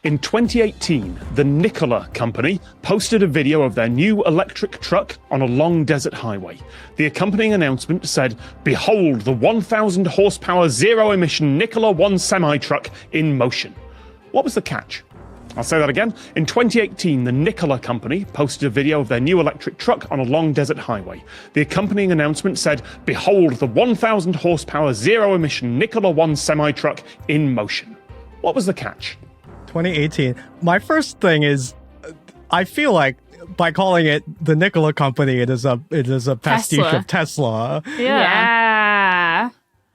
In 2018, the Nikola company posted a video of their new electric truck on a long desert highway. The accompanying announcement said, "Behold the 1,000 horsepower zero-emission Nikola 1 semi-truck in motion." What was the catch? I'll say that again. In 2018, the Nikola company posted a video of their new electric truck on a long desert highway. The accompanying announcement said, "Behold the 1,000 horsepower zero-emission Nikola 1 semi-truck in motion." What was the catch? 2018. My first thing is, I feel like by calling it the Nikola company, it is a pastiche of Tesla. Yeah.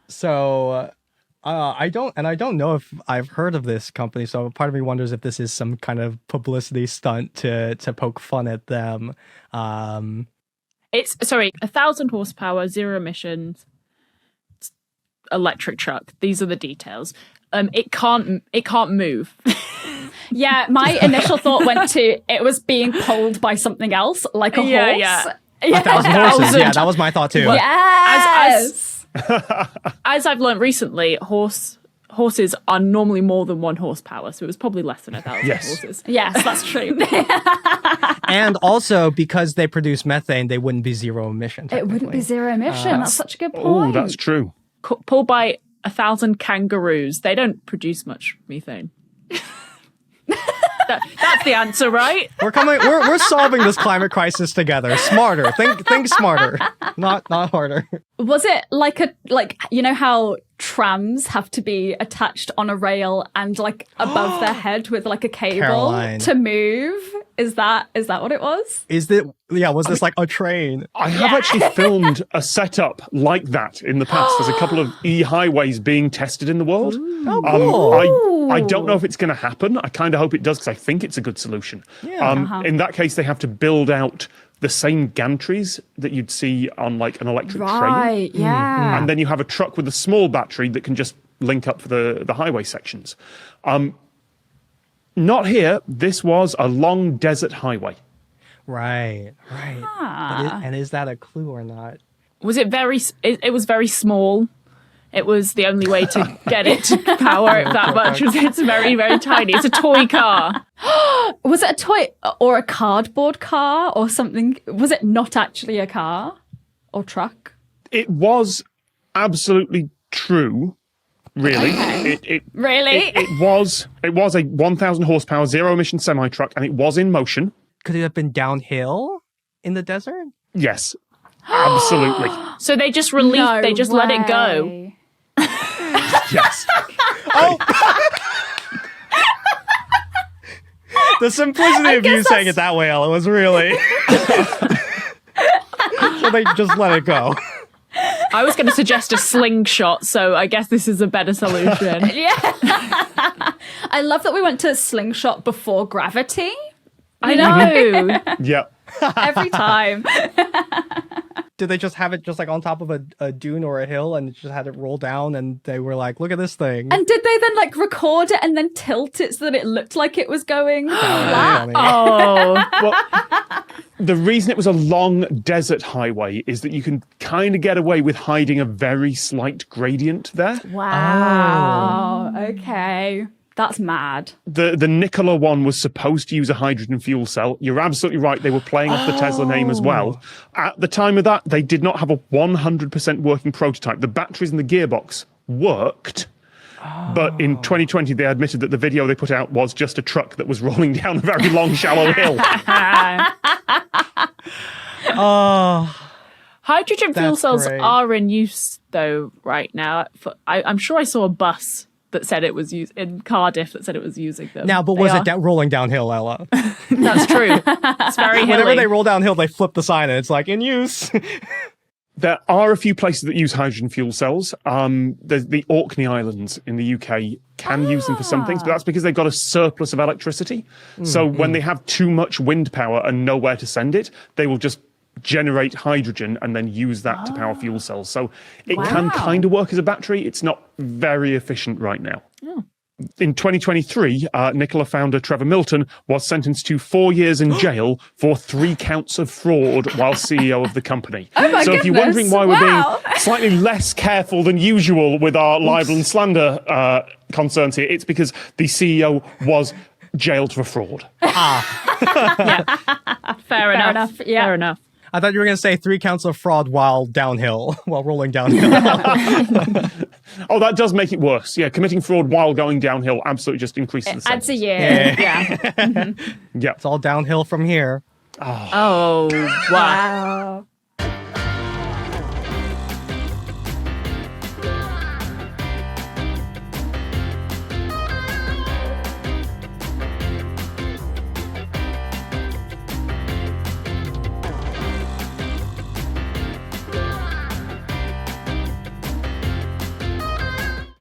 So I don't know if I've heard of this company. So part of me wonders if this is some kind of publicity stunt to poke fun at them. It's 1,000 horsepower, zero emissions, electric truck. These are the details. It can't move. Yeah, my initial thought went to it was being pulled by something else, like a horse. Yeah. 1,000 horses. Yeah, that was my thought too. Yes. As I've learned recently, horses are normally more than 1 horsepower, so it was probably less than 1,000 horses. Yes, that's true. And also, because they produce methane, they wouldn't be zero emission. It wouldn't be zero emission. That's such a good point. Oh, that's true. Pulled by 1,000 kangaroos. They don't produce much methane. That's the answer, right? We're solving this climate crisis together. Smarter. Think smarter. Not harder. Was it like you know how trams have to be attached on a rail and like above their head with like a cable Caroline. to move? Is that what it was? Was this like a train? I have actually filmed a setup like that in the past. There's a couple of e-highways being tested in the world. Oh, cool. I don't know if it's going to happen. I kind of hope it does because I think it's a good solution. Yeah. In that case, they have to build out the same gantries that you'd see on like an electric train. Right, yeah. And then you have a truck with a small battery that can just link up for the highway sections. Not here. This was a long desert highway. Right. And is that a clue or not? Was it very? It was very small. It was the only way to get it to power it that much. It's very, very tiny. It's a toy car. Was it a toy or a cardboard car or something? Was it not actually a car or truck? It was absolutely true. Really? Okay. Really? It was a 1,000 horsepower zero emission semi truck, and it was in motion. Could it have been downhill in the desert? Yes, absolutely. So they just let it go. Yes. Oh. The simplicity of you saying it that way, Ella, was really. So they just let it go. I was going to suggest a slingshot, so I guess this is a better solution. Yeah. I love that we went to slingshot before gravity. I know. Yeah. Every time. Did they just have it just like on top of a dune or a hill and just had it roll down and they were like, look at this thing? And did they then like record it and then tilt it so that it looked like it was going flat? Oh. Well, the reason it was a long desert highway is that you can kind of get away with hiding a very slight gradient there. Wow. Oh. Okay. That's mad. The Nikola one was supposed to use a hydrogen fuel cell. You're absolutely right. They were playing off the Tesla name as well. At the time of that, they did not have a 100% working prototype. The batteries and the gearbox worked. But in 2020, they admitted that the video they put out was just a truck that was rolling down a very long, shallow hill. Hydrogen fuel cells great. are in use, though, right now. I'm sure I saw a bus that said it was in Cardiff that said it was using them. Now, but was it rolling downhill, Ella? That's true. It's very hilly. Whenever they roll downhill, they flip the sign and it's like, in use. There are a few places that use hydrogen fuel cells. There's the Orkney Islands in the UK can use them for some things, but that's because they've got a surplus of electricity. So when they have too much wind power and nowhere to send it, they will just generate hydrogen and then use that to power fuel cells. So it can kind of work as a battery. It's not very efficient right now. In 2023, Nikola founder Trevor Milton was sentenced to 4 years in jail for 3 counts of fraud while CEO of the company. Oh, so if you're wondering why we're being slightly less careful than usual with our libel and slander concerns here, it's because the CEO was jailed for fraud. Fair enough. Yeah. Fair enough. I thought you were going to say 3 counts of fraud while downhill, while rolling downhill. Oh, that does make it worse. Yeah, committing fraud while going downhill absolutely just increases the Adds a sentence. year. Yeah. Yeah. It's all downhill from here. Oh, wow. Wow.